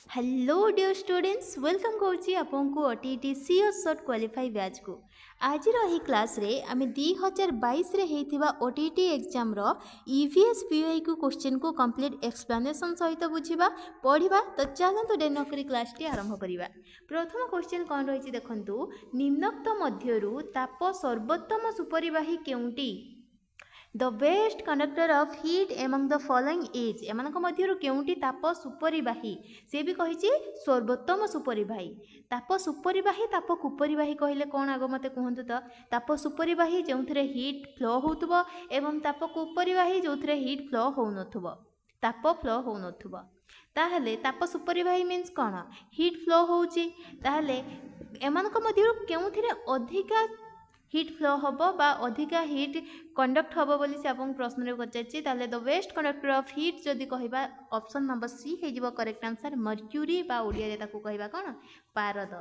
Hello dear students welcome करुच्ची आपको OTT CO short qualify batch को आज रही क्लास रे आमे 2022 रे हेथिबा ओटीटी एग्जाम रो ईवीएस पीआई को क्वेश्चन को कंप्लीट एक्सप्लेनेशन सहित बुझिबा पढ़िबा। तो चलंतु डे नकरी क्लास टी आरंभ करिबा। प्रथम क्वेश्चन कोन रहिछि देखंतु, निम्नोक्त मध्यरु ताप सर्वोत्तम सुपरिवाही केउंटी? The best conductor of heat among the following is एमानक मध्यरु केउंटी ताप सुपरिवाही? से भी कहिछि सर्वोत्तम सुपरिवाही। ताप सुपरिवाही ताप कुपरिवाही कहले कोन आगो मते कहंतु तो? ताप सुपरिवाही जोंथरे हीट फ्लो होउतबो एवं ताप कुपरिवाही जोंथरे हीट फ्लो होउनथुबो, ताप फ्लो होउनथुबो। ताहले ताप सुपरिवाही मीन्स कोन? हीट फ्लो होउची। ताहले एमानक मध्यरु केउथरे अधिका हीट फ्लो होबो बा अधिका हीट कंडक्ट होबो बोली से आपन प्रश्न रे पचाछि। ताले the best conductor of heat जदि कहिबा ऑप्शन नंबर सी हे जिवो करेक्ट आंसर मर्क्यूरी बा ओडिया रे ताकू कहिबा कोन? पारद।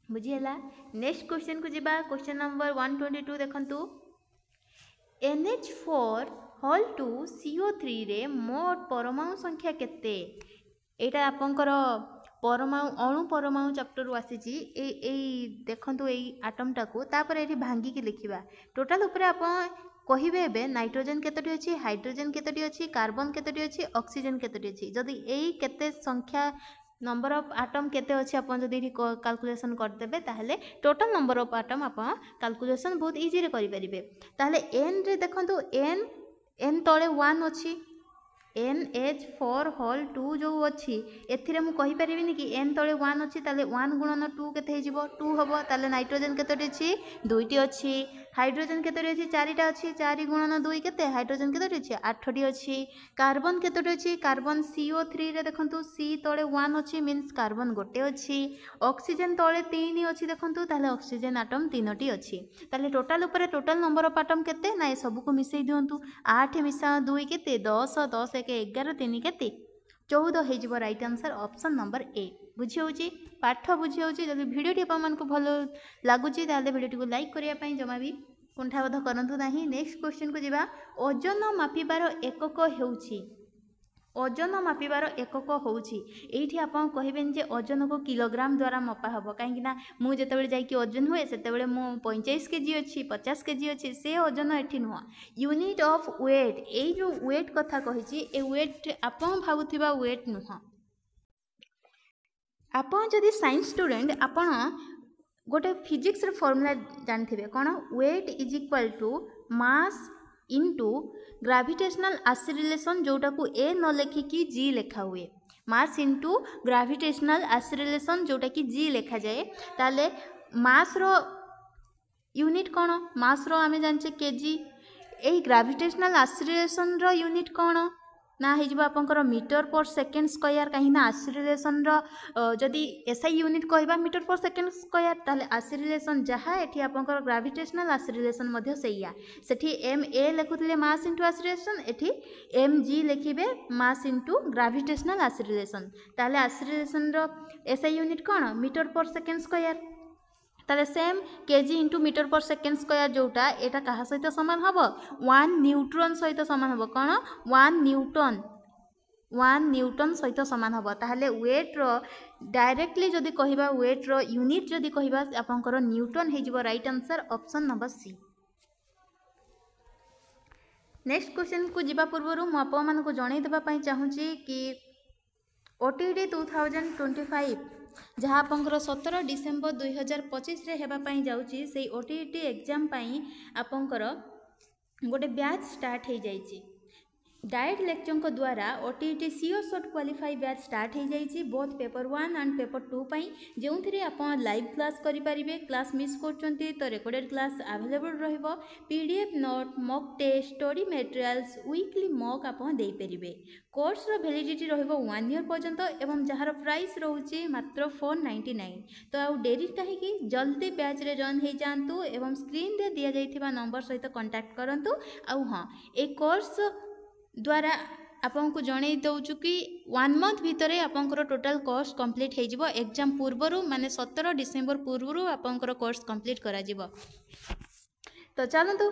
बुझी हला। नेक्स्ट क्वेश्चन को जिबा। क्वेश्चन नंबर 122 देखंतु, NH4 होल 2 CO3 रे मोट परमाणु संख्या केते? एटा आपनकर परमाणु अणु परमाणु चैप्टर आसी देखंतु एई आटमटा को तापर एठी भांगी के लिखिबा। टोटल ऊपर आपण कहिबे एबे नाइट्रोजन केतटी अछि, हाइड्रोजन केतटी अछि, कार्बन केतटी अछि, ऑक्सीजन केतटी अछि। जदि एई केते संख्या नंबर ऑफ आटम केते अछि आपण जदि एठी कैलकुलेशन कर देबे ताहले टोटल नंबर ऑफ आटम आपण कैलकुलेशन बहुत इजी रे करि परिबे। ताहले n रे देखंतु n तळे 1 अछि, NH4 होल 2 जो अच्छी एथिरे मु कहि परिबिनी कि n तळे 1 अच्छी ताले 1 गुणन 2 केते हेजिबो? 2 हबो। ताले नाइट्रोजन केतेटी अछि? 2टी अछि। हाइड्रोजन केतेटी अछि? 4टा अछि। 4 गुणन 2 केते? हाइड्रोजन केतेटी अछि? 8टी अछि। कार्बन केतेटी अछि? कार्बन CO3 रे देखंतु C तळे 1 अछि मींस कार्बन गोटे अछि। ऑक्सीजन तळे 3 अछि देखंतु ताले ऑक्सीजन आटम 3टी अछि। ताले टोटल ऊपर टोटल नंबर ऑफ आटम केते? ना ए सब को मिसै दियंतु। 8 मिसा 2 केते? 10 10 1 11 3 केते? 14 हे जिवो right answer option number A. बुझी होउची? पाठ बुझी होउची? जदि वीडियो टी आपन मन को भलो लागुची ताले वीडियो टी को लाइक करिया पई जमा भी कुंठाबोध करंतु नाही। नेक्स्ट क्वेश्चन को जिबा। ओजन मापिबार एकक हेउची? ओजन मापिबार एकक होउची एठी आपन कहिबेन जे ओजन को किलोग्राम द्वारा मपा हबो। काहेकि ना मु जेतेबेले जाई कि ओजन हुए सेतेबेले मु 45 केजी अछि 50 केजी अछि से ओजन एठी नुह। यूनिट ऑफ वेट ए जो वेट कथा कहिची ए वेट आपन भाबुथिबा वेट नुह। आपन जदि साइंस स्टूडेंट आपन गोटे फिजिक्स रे फार्मूला जानथिबे कोन? Weight is equal to mass into gravitational acceleration जोटा को ए न लेखिकी जी लेखा हुए। मास इंटू ग्राविटेशनल एक्सीलरेशन जोटा कि जी लेखा जाए। ताले मास रो यूनिट कोन? मास रो आमे जानचे केजी। एही ग्राविटेशनल एक्सीलरेशन रो यूनिट कोन? ना हे जिबा आपनकर मीटर पर सेकेंड स्क्वायर। कहीं ना एक्सीलरेशन रो जदि एसआई यूनिट कहबा मीटर पर सेकेंड स्क्वायर ताले एक्सीलरेशन जहा एठी आपनकर ग्रेविटेशनल एक्सीलरेशन मध्ये सेया। सेठी एम ए लेखुतले मास इनटू एक्सीलरेशन, एठी एम जी लेखिबे मास इनटू ग्रेविटेशनल एक्सीलरेशन। ताले एक्सीलरेशन रो एसआई यूनिट कोन? Meter per second square. ताले same KG into meter per second square जोटा एटा कहा सहित समान हबो? 1 न्यूटन सहित समान हबो। कोन? 1 न्यूटन। 1 न्यूटन सहित समान हबो। ताहले वेट रो डायरेक्टली जदि कहिबा वेट रो यूनिट जदि कहिबा आपनकर न्यूटन हे जिवो right answer option number C. Next question को जिबा पूर्वरु मु आपन मानको जणै देबा पई चाहूची कि ओटीटी 2025 जहाँ आपंकर 17 डिसेम्बर 2025 रे हेबा पई जाउची से ओटीटी एग्जाम पई आपंकर गोटे बैच स्टार्ट हो जाइए। डायरेक्ट लेक्चर को द्वारा OTT CO short qualify batch start हो जाइए बोथ पेपर 1 एंड पेपर 2 पई जो थे आप लाइव क्लास करेंगे। क्लास मिस करते तो रिकॉर्डेड क्लास अवेलेबल रहिबो। PDF note mock test study materials weekly mock आप दे पारे। कोर्स रो वैलिडिटी रहिबो 1 ईयर पर्यंत एवं जहार प्राइस रोचे मात्र 499। तो आउ डेरी कहीं जल्दी बैच रे जॉइन हो जातु एवं स्क्रीन रे दिया जाइथिबा नंबर सहित कांटेक्ट करंतु। आउ हाँ ए कोर्स द्वारा आपन को जणै दउछु कि 1 मंथ भितरे आपनकर टोटल कोर्स कंप्लीट हो जिवो। एग्जाम पूर्वरु माने 17 डिसेम्बर पूर्वरु आपनकर कोर्स कंप्लीट करा जिवो। तो चलतु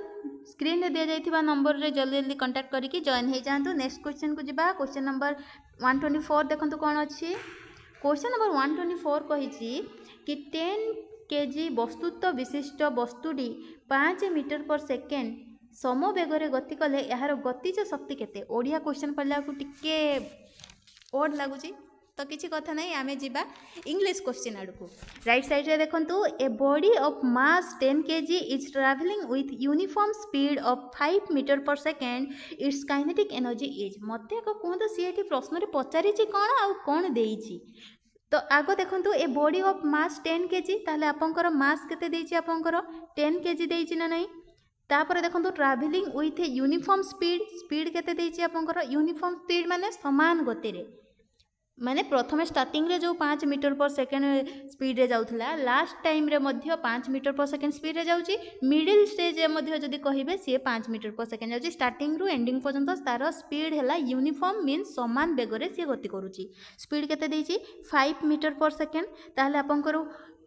स्क्रीन रे दिया जाइथिबा नंबर रे जल्दी जल्दी कांटेक्ट करके जॉइन हो जातु। नेक्स्ट क्वेश्चन को जिबा। क्वेश्चन नंबर 124 देखंतु कोन अछि। क्वेश्चन नंबर 124 कहिछि कि 10 केजी वस्तुत्व विशिष्ट वस्तुटी 5 मीटर पर सेकेंड समवेगरे गति कले यार गतिज शक्ति केते। ओडिया क्वेश्चन पढ़ला को टिके ओड लागुची तो किसी कथा नहीं आमे जीवा इंग्लिश क्वेश्चन आड़ को। राइट साइड रे देखंतु a body of mass 10 KG is travelling with uniform speed of 5 meter per second it's kinetic energy is. मते को कहतो सी एठी प्रश्न रे पचारि छि कोन आ कोन देइछि। तो आग देखंतु a body of mass 10 KG ताले आपनकर मास केते देइछि आपनकर 10 केजी देइछि ना नहीं। तापर देखंतु travelling with a uniform speed केते देइछि आपनकर यूनिफॉर्म स्पीड माने समान गति रे माने प्रथम स्टार्टिंग रे जो 5 मीटर पर सेकेंड स्पीड रे जाउथला लास्ट टाइम रे मध्य 5 मीटर पर सेकेंड स्पीड रे जाउची। मिडिल स्टेज रे मध्य जदी कहिबे सी 5 मीटर पर सेकेंड जाउची। स्टार्टिंग रु एंडिंग पर्यंत तार स्पीड हैला यूनिफॉर्म मीन समान बेग रे सी गति करूची। स्पीड केते देइची 5 मीटर पर सेकेंड। ताहले आपनकर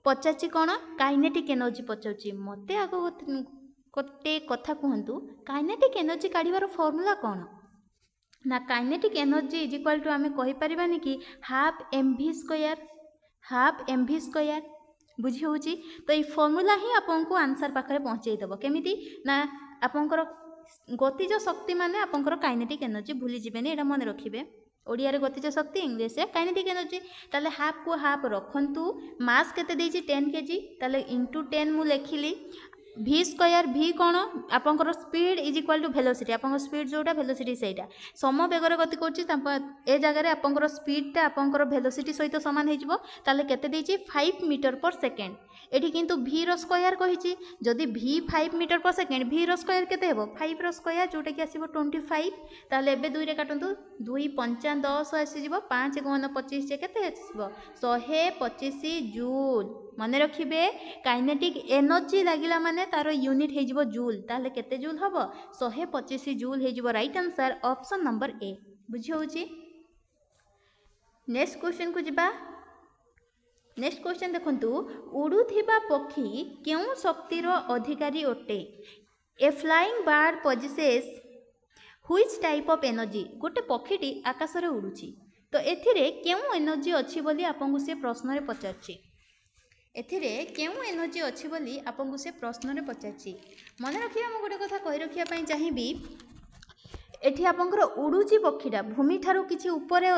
पचाची कोन काइनेटिक एनर्जी पचाउची। मते आगो कोटे कथा कहंतु काइनेटिक एनर्जी काढिबार फार्मूला कोन ना। Kinetic energy is equal to आमे कहि परिबानी कि हाफ mv स्क्वायर बुझी होउची। तो ये फार्मूला ही आपनको आंसर पाखरे पहुंचै देबो केमिति ना। आपनकर गतिज शक्ति माने आपनकर काइनेटिक एनर्जी भूली जिबेनी एटा मन रखिबे। ओडिया रे गतिज शक्ति इंग्लिश रे काइनेटिक एनर्जी। ताले हाफ को हाफ रखंतु मास केते देइची 10 केजी ताले इनटू 10 मु लेखिली। v स्क्वायर v कौन आपंकर speed is equal to velocity आपंकर स्पीड जोटा वेलोसिटी सेटा सम बेगर गति कर ए जगह आपंकर स्पीडटा आपंकर वेलोसिटी सहित सामान हो ताले केते देइची 5 मीटर पर सेकेंड। एठी किंतु v रो स्क्वायर कहिची जदि v 5 meter per second v रो स्क्वायर केते हेबो 5 रो स्क्वायर जोटा कि आसीबो 25 ताले एबे 2 रे काटंतु 2 5 10 आसी जिवो 5 गुणन 25 जे केते आसीबो 125 जूल। मने रखिबे काइनेटिक एनर्जी लागिला माने तारो यूनिट हे जिवो जूल ताले केते जूल हबो 125 जूल हे जिवो। Right answer option number A बुझी होउची। नेक्स्ट क्वेश्चन को जिबा। नेक्स्ट क्वेश्चन देखंतु उडुथिबा पक्षी केउ शक्तिर अधिकारी अटे। A flying bird possesses which type of energy. गोटे पक्षीटी आकाश रे उडुची तो एथिरे केउ एनर्जी अछि बोली आपन से प्रश्न रे पचारछि। एथिरे केउ एनर्जी अछि बोली आपन से प्रश्न रे पचारछि। मन रखिया म गोटे कथा कहि रखिया पई चाहिबी। एठी आपनकर उडुची पक्षीटा भूमि ठारू किछि ऊपरे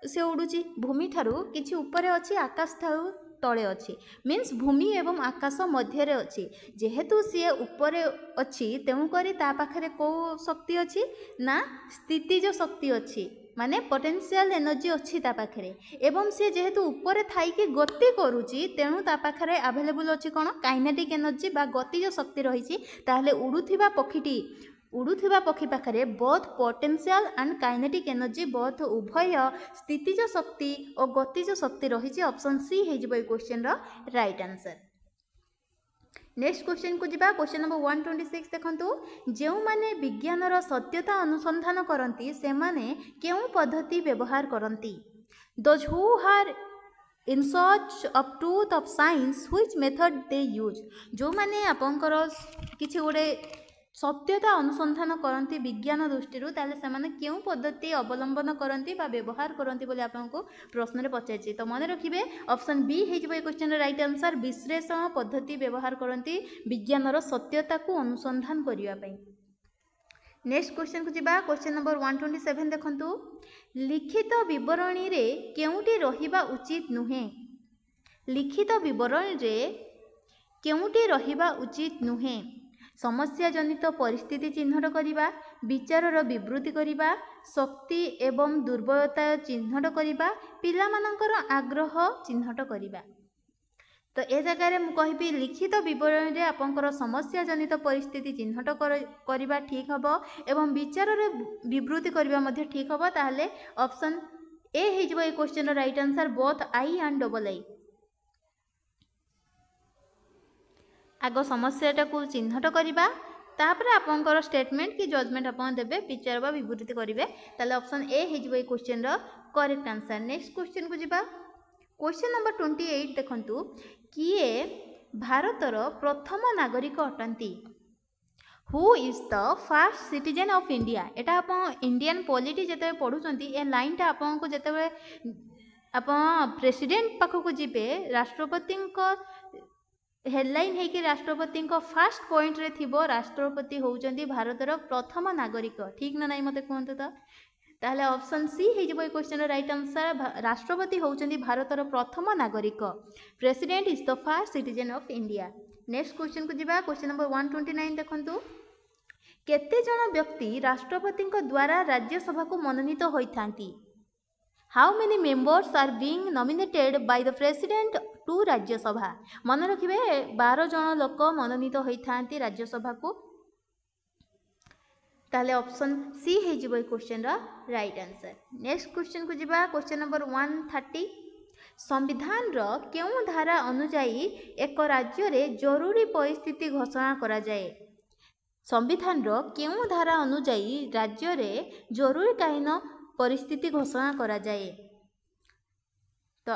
से उडुची भूमि ठारू किछि ऊपरे अछि आकाश ठारू तळे अछि मीन्स भूमि एवं आकाश मध्य रे अछि। जेहेतु सी ऊपरे अछि तेणु करी ता पाखरे को शक्ति अछि ना स्थितिज शक्ति अछि माने पोटेंशियल एनर्जी अच्छी ता पाखरे एवं सी जेहेतु ऊपर थाई कि गति करूची तेणु ता पाखरे अवेलेबल अच्छी कौन काइनेटिक एनर्जी बा गतिज शक्ति रही। ताहले उड़ुथिबा पक्षी पाखरे both potential and kinetic energy both उभय स्थितिज शक्ति और गतिज शक्ति रही। ऑप्शन सी हे जिवो क्वेश्चन रो राइट आंसर। नेक्स्ट क्वेश्चन को जिबा। क्वेश्चन नंबर 126 देखंतु जेउ माने विज्ञान रो सत्यता अनुसंधान करंती से माने केउ पद्धति व्यवहार करंती। Those who are in search of truth of science which method they use. जो माने आपनकर किछि गोटे सत्यता अनुसंधान करंती विज्ञान दृष्टि ताले से माने केउ पद्धति अवलंबन करंती बा व्यवहार करंती बोली आपनको प्रश्न रे पचाइछि। तो मन रखिबे ऑप्शन बी हे जिवो क्वेश्चन रे राइट आंसर। विश्लेषण पद्धति व्यवहार करंती विज्ञान रो सत्यता को अनुसंधान करिया पई। नेक्स्ट क्वेश्चन को जिबा। क्वेश्चन नंबर 127 देखंतु लिखित विवरणी रे केउटी रहिबा उचित नुहे। लिखित विवरणी रे केउटी रहिबा उचित नुहे। समस्या जनित परिस्थिति चिन्हट करिबा विचारर विवृत्ति करिबा शक्ति एवं दुर्बलता चिन्हट करिबा पिलामानंकर आग्रह चिन्हट करिबा। तो ए जगह मु कहिबी लिखित विवरणी रे आपनकर समस्या जनित परिस्थिति चिन्हट करिबा ठीक हबो एवं विचारर विवृत्ति करिबा मध्ये ठीक हबो। ताहले ऑप्शन ए हे जिवो ए क्वेश्चन रो right answer both I and double I. आगो समस्याटा को चिन्हट करिबा तापर आपनकर स्टेटमेंट कि जजमेंट आपन देबे विचार बा विवृत्ति करिवे ताले ऑप्शन ए हे जिवो ए क्वेश्चन रो करेक्ट आंसर। नेक्स्ट क्वेश्चन को जिबा। क्वेश्चन नंबर 28 देखंतु किए भारतर प्रथम नागरिक अटंती। Who is the first citizen of India एटा आप इंडियन पॉलिटी जिते पढ़ुंट ए लाइनटा आपको जिते आप प्रेसिडेंट पाखक जीवे राष्ट्रपति हेडलाइन है कि राष्ट्रपति फास्ट पॉइंट रे थिबो राष्ट्रपति होउचंदी भारतर प्रथम नागरिक ठीक ना नहीं मते कहंतु तो ताहले ऑप्शन सी हे जबो क्वेश्चन राइट आंसर राष्ट्रपति होउचंदी भारतर प्रथम नागरिक president is the first citizen of India. Next question को जिबा क्वेश्चन नंबर 129 देखंतु केते जण व्यक्ति राष्ट्रपति द्वारा राज्यसभा को मनोनीत होइथांती how many members are being nominated by the president to Rajya Sabha मन रखिए 12 जन लोक मनोनीत होइथांती राज्यसभा को ताले ऑप्शन सी हे जिवो क्वेश्चन रा राइट आंसर। नेक्स्ट क्वेश्चन को जिबा क्वेश्चन नंबर 130 संविधान रो केउ धारा अनुसार एक राज्य रे जरूरी परिस्थिति घोषणा करा जाए संविधान रो केउ धारा अनुसार राज्य रे जरूरीकालीन परिस्थिति घोषणा करा जाए तो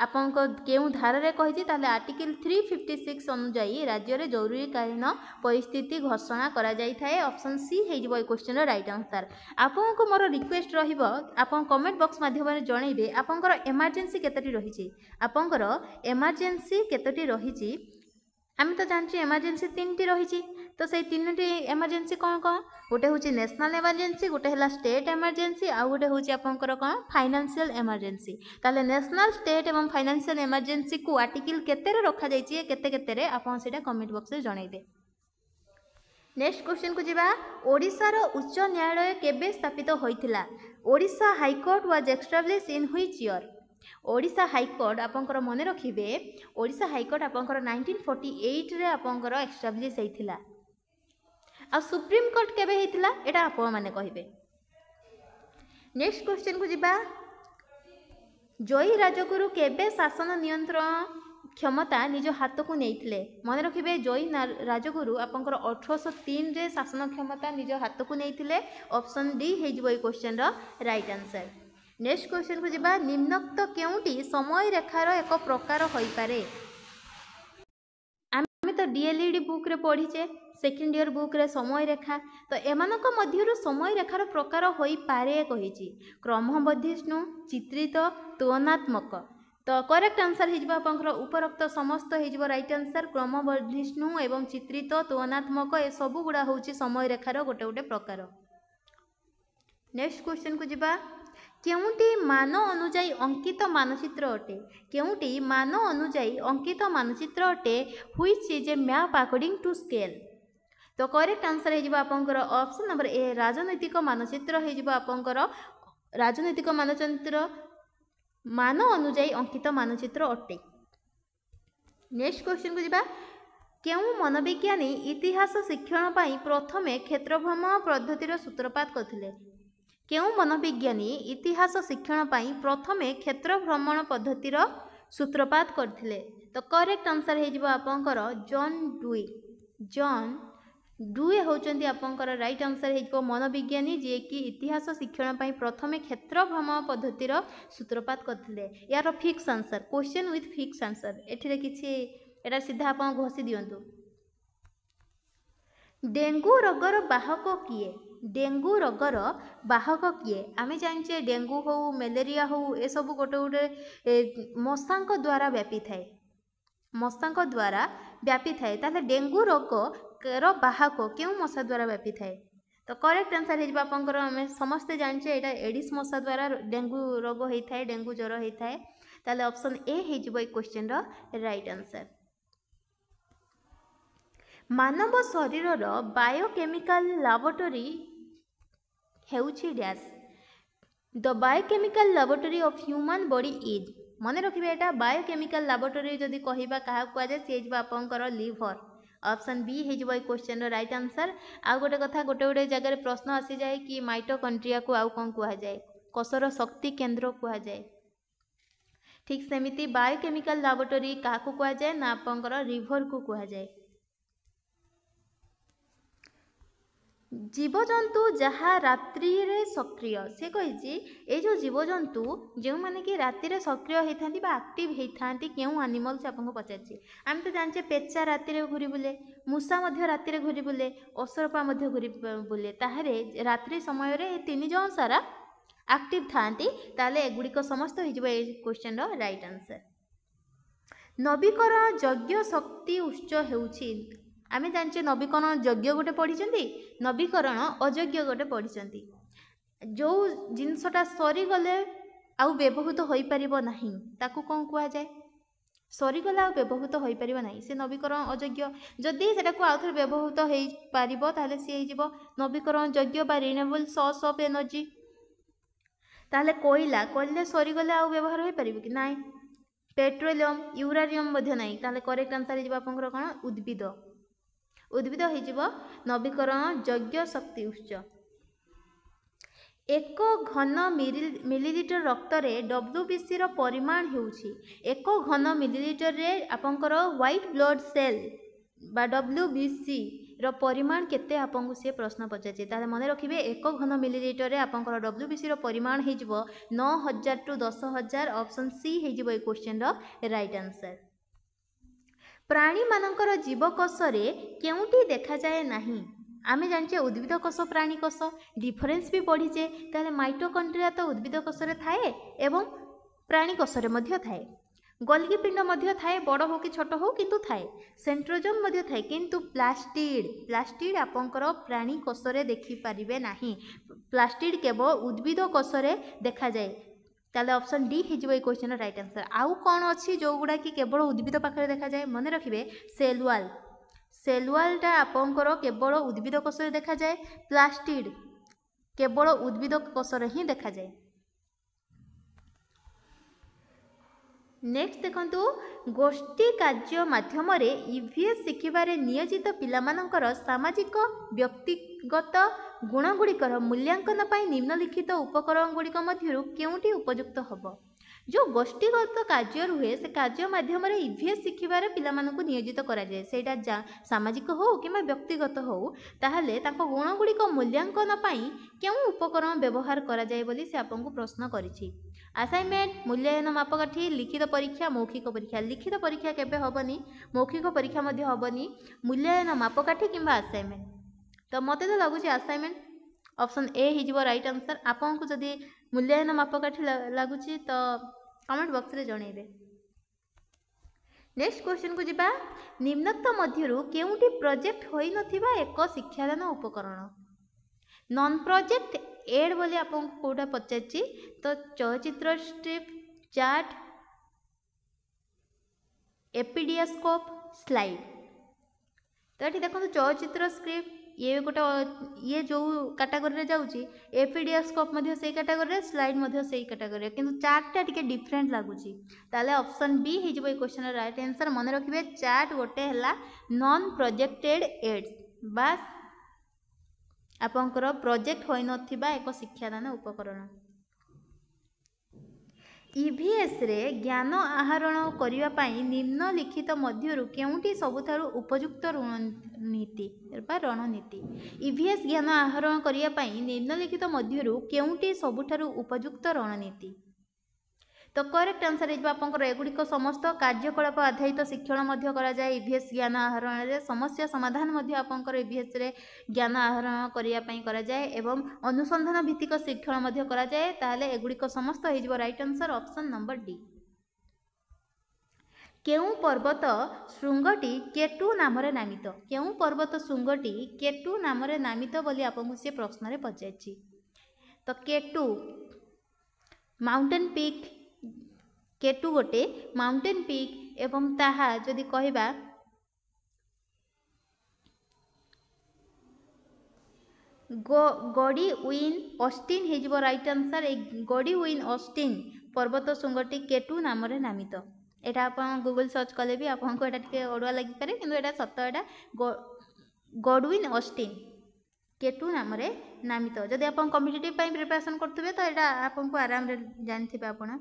आपन को केउ धारा रे कहि ताले आर्टिकल 356 अनुसार राज्य रे जरूरीकालीन परिस्थिति घोषणा करा जाई थाए ऑप्शन सी हे जिवो क्वेश्चन रो राइट आंसर। आपन को मोर रिक्वेस्ट रहिबो आपन कमेंट बॉक्स माध्यम रे जणैबे आपनकर इमरजेंसी केतटी रहिछि आपनकर इमरजेंसी केतटी रहिछि आम तो जानछि इमरजेंसी 3टी रहिछि तो से 3टी इमरजेंसी कौन कौन गोटे हूँ नेशनल इमरजेंसी गोटे है स्टेट इमरजेंसी आउ गोटे हूँ आपंकर कौन फाइनेंशियल इमरजेंसी ताले नेशनल स्टेट एवं फाइनेंशियल इमरजेंसी को आर्टिकल केते रखा जाइए केते केते आपन सेटा कमेंट बॉक्स रे जणाइबे। नेक्स्ट क्वेश्चन को जिबा ओडिशा रो उच्च न्यायालय केबे स्थापित होइथिला Odisha high court was establish in which year Odisha high court आपंकर मन रखिबे ओडिशा हाईकोर्ट आपंकर 1948 रे आपंकर एस्टैब्लिश हेइथिला आ सुप्रीम कोर्ट केबे हेइथिला एटा आपण माने कहिबे। नेक्स्ट क्वेश्चन को जिबा जयी राजगुरु केबे शासन नियंत्रण क्षमता निज हाथ को नेइथिले मन रखिबे जयी राजगुरु आपंकर 1803 रे शासन क्षमता निज हाथ को नेइथिले ऑप्शन डी हे जिवो क्वेश्चन रो राइट आंसर। नेक्स्ट क्वेश्चन को जिबा निम्नोक्त केउटी समय रेखार एक प्रकार होई पारे आमे तो डीएलईडी बुक रे पढ़ीचे सेकेंड ईयर बुक रे समय रेखा तो एमानक मध्यरु समय रेखार प्रकार होई पारे कहिछि क्रमबद्धिष्णु चित्रित तुलनात्मक तो करेक्ट आंसर हे जिबा आपनकर उपरोक्त समस्त हे जिबा राइट आंसर क्रमबद्धिष्णु एवं चित्रित तुलनात्मक ए सब गुडा होछि समय रेखार गोटे गोटे प्रकार। नेक्स्ट क्वेश्चन को जिबा केउटी मान अनुजाई अंकित मानचित्र अटे केउटी मान अनुजाई अंकित मानचित्र अटे which is a map according to scale तो करेक्ट आंसर हे जिबा आपनकर ऑप्शन नंबर ए राजनैतिक मानचित्र हे जिबा आपनकर राजनैतिक मानचित्र मान अनुजाई अंकित मानचित्र अटे। नेक्स्ट क्वेश्चन को जिबा केउ मनोविज्ञानी इतिहास शिक्षण पाई प्रथमे क्षेत्रभ्रमण पद्धतिर सूत्रपात करथिले केउ मनोविज्ञानी इतिहास शिक्षण पाई प्रथमे क्षेत्र भ्रमण पद्धतिर सूत्रपात करथिले तो करेक्ट आंसर हे जिवो आपनकर जॉन डुए होचंदी आपनकर राइट आंसर हे जिवो मनोविज्ञानी जे कि इतिहास शिक्षण पाई प्रथमे क्षेत्र भ्रमण पद्धतिर सूत्रपात करथिले यार fix answer question with fix answer एठिरे किछि एटा सीधा आपन घोषि दियंतु। डेंगू रोगर बाहक किए डेंगू रोगर बाहक किए आमे जानिचे डेंगू हो मलेरिया हो ए सब गोटे गोटे मशांक द्वारा व्यापी थाए मशांक द्वारा व्यापी थाए ताले डेंगू रोग रो बाहक केउ मशा द्वारा व्यापी थाए तो करेक्ट आंसर हे आपनकर आमे समस्त जानिचे एटा एडिस मशा द्वारा डेंगू रोग होई थाए डेंगू ज्वर होई थाए ताले ऑप्शन ए हे जिवो क्वेश्चन रो राइट आंसर। मानव शरीर बायोकेमिकल लैबोरेटरी हेउछि dash the biochemical laboratory of human body is मन रखिबे एटा बायोकेमिकल लैबोरेटरी जदि कहिबा काहा को आजे से जिबा आपनकर लिवर ऑप्शन बी हे जिवो क्वेश्चन रो राइट आंसर। आ गोटे कथा गोटे गोटे जगह प्रश्न आसी जाए कि माइटोकॉन्ड्रिया को आउ कोन कुआ जाए कोषर शक्ति केंद्र कुआ जाए ठीक सेमिति बायोकेमिकल लैबोरेटरी काहा को कुआ जाए ना आपनकर लिवर को कुआ जाए। जीवजंतु जहाँ रात्रि रे सक्रिय से कही ये जो जीवजंतु जो मैंने कि राति सक्रिय होती आक्टिव होती क्यों एनिमल से आपको पचार आम तो जानचे पेचा राति घूरी बुले मूषा राति घूरी बुले असरपा घूरी बुले ताहरे रात्रि समय रे तीन जन सारा आक्टिव थांती ताले एगुड़िक समस्त हो क्वेश्चन राइट आंसर। नवीकरण यज्ञ शक्ति उच्च होउछि आमे जानचे नवीकरण यज्ञ गोटे पढ़ी नवीकरण अयज्ञ गोटे पढ़ी जो जिनसटा सरीगले आउ व्यवहृत हो पार ना ताकू कौन कह जाए सरीगले आउ व्यवहृत हो पार ना से नवीकरण अयज्ञ जदि से आउ थे व्यवहृत हो पार सी हो नवीकरण यज्ञ बा रिन्यूएबल सोर्स ऑफ एनर्जी ताहले कोयला कोयला सरीगले आउ व्यवहार हो पार कि ना पेट्रोलियम यूरानियम ना ताहले करेक्ट आंसर हो कौन उद्भिद उद्भिद हो नवीकरण यज्ञ शक्ति उच्च। एक घन मिलीलिटर रक्त रे WBC रो परिमाण होउछि एक घन मिलीलिटर रे आपंकर व्हाइट ब्लड सेल बा WBC रो परिमाण केते आपंकु से प्रश्न पचाचे ताले मन रखिबे एक घन मिलीलिटर रे आपंकर WBC रो परिमाण हे जिवो 9000 टू 10000 ऑप्शन सी हे जिवो ए क्वेश्चन रो राइट आंसर। प्राणी मानकर जीवकोश रे केउटी देखा जाए नहीं आमे जानचे उद्भिद कोश प्राणी कोश डिफरेंस भी पढ़ीचे ताले माइटोकॉन्ड्रिया तो उद्भिद कोश रे थाए एवं प्राणी कोश रे मध्य थाए गोल्गी पिंड मध्य थाए बड़ हो कि छोट हो किंतु थाए सेंट्रोजोम मध्य थाए किंतु प्लास्टिड आपंकर प्राणी कोश रे देखि परिबे नाही प्लास्टिड केवल उद्भिद कोश रे देखा जाए ताले ऑप्शन डी हो क्वेश्चन राइट आंसर। आउ कौन अच्छी जो गुड़ा कि केवल उद्भिद पाखे देखा जाए मन रखिए सेलुआलटा आपंकर केवल उद्भिद कोश देखा जाए प्लास्टिड केवल उद्भिद कोश ही देखा जाए। नेक्स्ट देखंतु गोष्ठी कार्य माध्यम ईवीएस शिखिबारे नियोजित पिलामानंकर सामाजिक व्यक्तिगत गुणगुड़िकर मूल्यांकन पाई निम्नलिखित उपकरण गुड़िक मध्यरु केउटी उपयुक्त हब जो गोष्ठीगत कार्य रुहे से कार्य माध्यम ईवीएस शिखिबारे पिलामानंकु नियोजित करा जाए सेटा सामाजिक हो कि व्यक्तिगत हो ताहले तांको गुणगुड़िक मूल्यांकन पाई केउ उपकरण व्यवहार करा जाए बोली से आपंकु प्रश्न करिछि। असाइनमेंट मूल्यांकन मापकाठी लिखित परीक्षा लिखित परीक्षा केबे हबनी मौखिक परीक्षा मध्ये हबनी मूल्यांकन मापकाठी किंबा असाइनमेंट तो मते तो लगुच असाइनमेंट ऑप्शन ए हिजबो राइट आंसर। आपको जदि मूल्यांकन मापकाठी लगुच तो कमेंट बॉक्स रे जणैबे। नेक्स्ट क्वेश्चन को जिबा निम्नोक्त मध्यरु केउटी प्रोजेक्ट होई नथिबा एक शिक्षादान उपकरण नॉन प्रोजेक्ट एड बोली आपको कोटा पचारछि तो चलचित्र स्ट्रिप चार्ट एपीडियास्कोप स्लाइड तो ये देखो चलचित्र स्क्रिप्ट ये गोटे ये जो कैटेगरी रे जाउची एपीडियास्कोप मध्य से कैटेगरी रे स्लाइड मध्य से कैटेगरी किंतु चार्टटा टिके डिफरेंट लागुची ताले ऑप्शन बी हे जबो क्वेश्चन राइट आंसर मन रखिबे चार्ट गोटे हला नॉन प्रोजेक्टेड एड्स बास आपंकर प्रोजेक्ट होई नथिबा एक शिक्षादान उपकरण। ईवीएस रे ज्ञान आहरण करिवा पाई निम्नलिखित मध्यरु केउटी सबुठारु उपयुक्त रणनीति ईवीएस ज्ञान आहरण करिवा पाई निम्नलिखित मध्यरु केउटी सबुठारु उपयुक्त रणनीति तो करेक्ट आंसर है आपंकर एगुड़िक समस्त कार्यकलाप आधारित शिक्षण मध्य करा जाए ईवीएस ज्ञान आहरण रे समस्या समाधान मध्य आपंकर ईवीएस रे ज्ञान आहरण करिया पई करा जाए एवं अनुसंधान भित्तिक शिक्षण मध्य करा जाए ताले एगुड़िक समस्त हो जिवो right answer option number D. केउ पर्वत शृंगटी केटू नाम रे नामित केउ पर्वत शृंगटी केटू नाम रे नामित बोली आपको से प्रश्न रे पचारछि तो केटू माउंटेन पीक केटू गोटे माउंटेन पीक एवं ताहा जदि कहबा गॉडी विन ऑस्टिन हे जिवो right answer gaudy win Austin पर्वत शृंगटी केटू नाम रे नामित एटा आपण गूगल सर्च कले भी आपको एटा टिके ओडुआ लागि पारे किंतु एटा सत्य एटा गॉडविन ऑस्टिन केटू नाम रे नामित जदि आपण कॉम्पिटिटिव पई प्रिपरेशन करथबे तो एटा आपनको आराम रे जानथिबे आपण।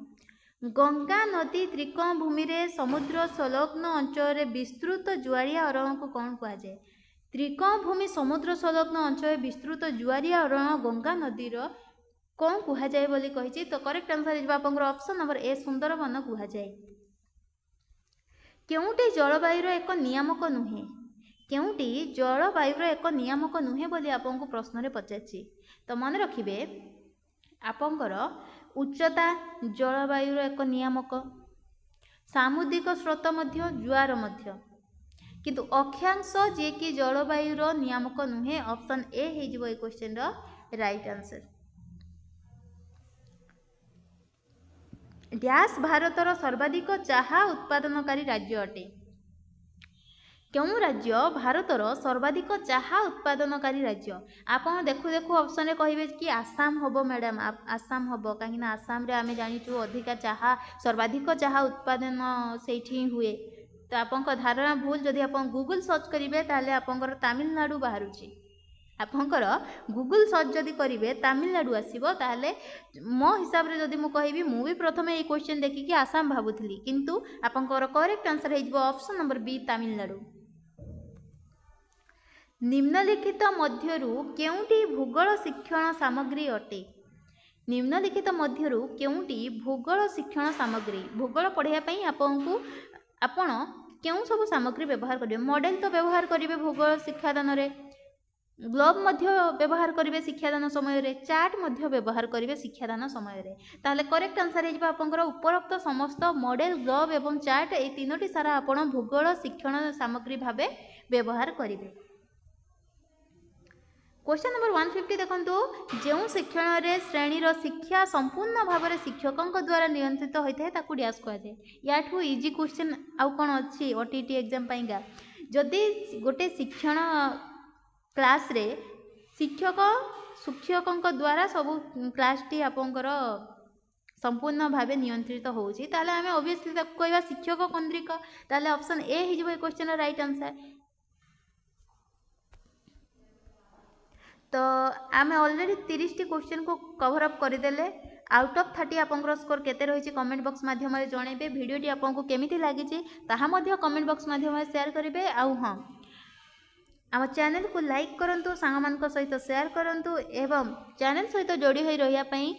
गंगा नदी त्रिकोण भूमि रे समुद्र संलग्न अंचल रे विस्तृत जुआरिया अरण्य को कौन कह जाए त्रिकोण भूमि समुद्र संलग्न अंचल विस्तृत जुआरिया अरण गंगा नदीर कौन कुहाଯାଏ ବୋଲି କହିଛି। ତ କରେକ୍ଟ आंसर ହେଇଯିବ ଆପଣଙ୍କର ଅପସନ୍ ନମ୍ବର ଏ ସୁନ୍ଦରବନ କୁହାଯାଏ। କେଉଁଟି ଜଳବାୟୁର ଏକ ନିୟାମକ ନୁହେଁ? କେଉଁଟି ଜଳବାୟୁର ଏକ ନିୟାମକ ନୁହେଁ ବୋଲି ଆପଣଙ୍କୁ ପ୍ରଶ୍ନରେ ପଚାରିଛି। ତ ମନେ ରଖିବେ ଆପଣଙ୍କର ଉଚ୍ଚତା ଜଳବାୟୁର ଏକ ନିୟାମକ, ସାମୁଦ୍ରିକ ସ୍ରୋତ ମଧ୍ୟ, ଜୁଆର ମଧ୍ୟ। କିନ୍ତୁ ଅକ୍ଷାଂଶ ଯିଏକି ଜଳବାୟୁର ନିୟାମକ ନୁହେଁ। ଅପସନ୍ ଏ ହେଇଯିବ এই क्वेश्चनର ରାଇଟ୍ आंसर। ଡ୍ୟାସ୍ ଭାରତର ସର୍ବାଧିକ ଚାହା ଉତ୍ପାଦନକାରୀ ରାଜ୍ୟ ଅଟେ? କେଉଁ ରାଜ୍ୟ ଭାରତର ସର୍ବାଧିକ ଚାହା ଉତ୍ପାଦନକାରୀ ରାଜ୍ୟ? ଆପଣ ଦେଖୁ ଦେଖୁ ଅପସନରେ କହିବେ କି ଆସାମ ହବ ମ୍ୟାଡ଼ାମ୍, ଆସାମ ହବ, କାହିଁକିନା ଆସାମରେ ଆମେ ଜାଣିଛୁ ଅଧିକା ଚାହା, ସର୍ବାଧିକ ଚାହା ଉତ୍ପାଦନ ସେଇଠି ହିଁ ହୁଏ। ତ ଆପଣଙ୍କ ଧାରଣା ଭୁଲ। ଯଦି ଆପଣ ଗୁଗୁଲ ସର୍ଚ୍ଚ କରିବେ ତାହେଲେ ଆପଣଙ୍କର ତାମିଲନାଡ଼ୁ ବାହାରୁଛି। ଆପଣଙ୍କର ଗୁଗୁଲ ସର୍ଚ୍ଚ ଯଦି କରିବେ ତାମିଲନାଡ଼ୁ ଆସିବ। ତାହେଲେ ମୋ ହିସାବରେ ଯଦି ମୁଁ କହିବି, ମୁଁ ବି ପ୍ରଥମେ ଏଇ କ୍वेଶ୍ଚନ୍ ଦେଖିକି ଆସାମ ଭାବୁଥିଲି, କିନ୍ତୁ ଆପଣଙ୍କର କରେକ୍ଟ ଆନ୍ସର ହେଇଯିବ ଅପସନ୍ ନମ୍ବର ବି, ତାମିଲନାଡ଼ୁ। ନିମ୍ନଲିଖିତ ମଧ୍ୟରୁ କେଉଁଟି ଭୂଗୋଳ ଶିକ୍ଷଣ ସାମଗ୍ରୀ ଅଟେ? ନିମ୍ନଲିଖିତ ମଧ୍ୟରୁ କେଉଁଟି ଭୂଗୋଳ ଶିକ୍ଷଣ ସାମଗ୍ରୀ? ଭୂଗୋଳ ପଢ଼ିବା ପାଇଁ ଆପଣ କେଉଁ ସବୁ ସାମଗ୍ରୀ ବ୍ୟବହାର କରିବେ? ମଡେଲ ତ ବ୍ୟବହାର କରିବେ ଭୂଗୋଳ ଶିକ୍ଷାଦାନରେ, ଗ୍ଲୋବ ମଧ୍ୟ ବ୍ୟବହାର କରିବେ ଶିକ୍ଷାଦାନ ସମୟରେ, ଚାର୍ଟ ମଧ୍ୟ ବ୍ୟବହାର କରିବେ ଶିକ୍ଷାଦାନ ସମୟରେ। ତାହେଲେ କରେକ୍ଟ ଆନ୍ସର ହେଇଯିବ ଆପଣଙ୍କର ଉପରୋକ୍ତ ସମସ୍ତ ମଡେଲ, ଗ୍ଲୋବ ଏବଂ ଚାର୍ଟ, এই ତିନୋଟି ସାରା ଆପଣ ଭୂଗୋଳ ଶିକ୍ଷଣ ସାମଗ୍ରୀ ଭାବେ ବ୍ୟବହାର କରିବେ। क्वेश्चन नंबर 150 देखंतु, जेउ शिक्षण श्रेणी शिक्षा संपूर्ण भाव में शिक्षकों द्वारा नियंत्रित होता है ताकू डैश कहुए। याठू इजी क्वेश्चन आउ कौन अच्छी ओटीटी एग्जाम पाइंगा? जदि गोटे शिक्षण क्लास रे शिक्षकों द्वारा सब क्लास टी आपंकर संपूर्ण भाव नियंत्रित होउची, ताले आमे ऑब्वियसली कहवा शिक्षक केंद्रिक। ताले ऑप्शन ए ही जो क्वेश्चन राइट आंसर। तो आमे ऑलरेडी 30 टी क्वेश्चन को कवर अप करदेले। आउट ऑफ 30 आपंकर स्कोर केते रही कमेंट बॉक्स माध्यम जनइबे। वीडियोटी आपको केमिति लागिछि ताहा मध्य कमेंट बॉक्स माध्यम शेयर करेंगे। आउ हाँ, आम चैनल को लाइक करंतु, सांग मान सहित शेयर करंतु एवं चैनल सहित जोड़ी होई रहिया पई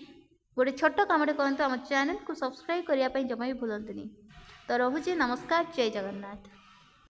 गोटे छोट कामटे करंतु। आम चैनल को सब्सक्राइब करिया पई जमा भी भूलंतुनी। तो रहुछि, नमस्कार, जय जगन्नाथ।